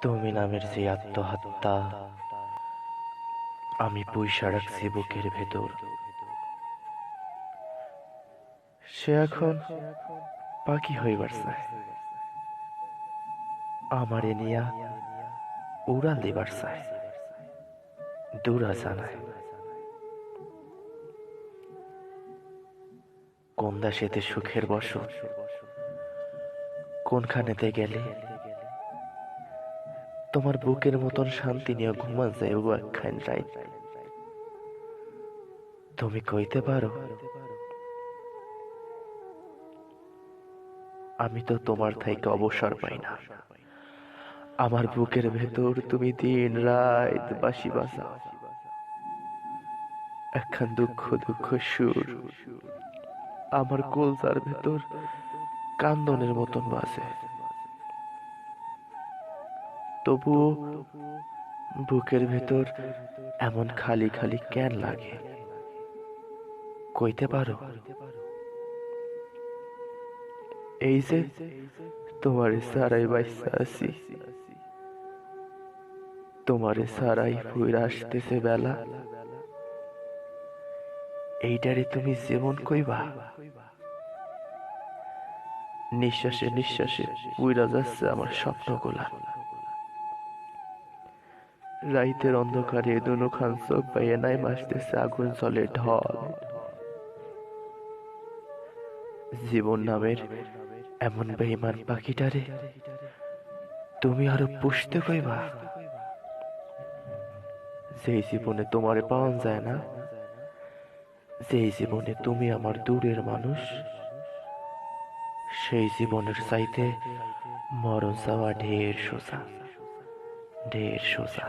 তুমি নামের যে আত্মহত্যা আমি পুইসা রাখছি বুকের ভেতর, সে এখন পাখি হইবার চায়, আমারে নিয়া উড়াল দিবার চায়, দূরা জানায় কোন দেশেতে সুখের বসত, কোনখানেতে গেলে তোমার বুকের মতন শান্তি নিয়ে ঘুমান যায় একখান রাইত। তুমি কইতে পারো আমি তো তোমার থেকে অবসর পাই না, আমার বুকের ভেতর তুমি দিন রাত বাঁশি বাজাও, একখান দুঃখ দুঃখ সুর আমার কলজার ভেতর কান্দনের মতন বাজে। তবুও বুকের ভেতর এমন খালি খালি কেন লাগে, কইতে পারো? এই যে তোমারে সারাই বাইসা আছি, তোমারে সারাই ফুইরা আসতেছে বেলা, এইটারে তুমি যেমন কইবা, নিঃশ্বাসে নিঃশ্বাসে পুইরা যাচ্ছে আমার স্বপ্নগুলা। রাইতের অন্ধকারে দুনো খান চোখ বাইয়ে নাই মাসতেছে আগুন জলে ঢল। জীবন নামের এমন বেঈমান পাখিটারে তুমি আরো পুষতে কইবা, যেই জীবনে তোমারে পাওয়া যায় না, যেই জীবনে তুমি আমার দূরের মানুষ, সেই জীবনের চাইতে মরণ যাওয়া ঢের সোজা, ঢের সোজা।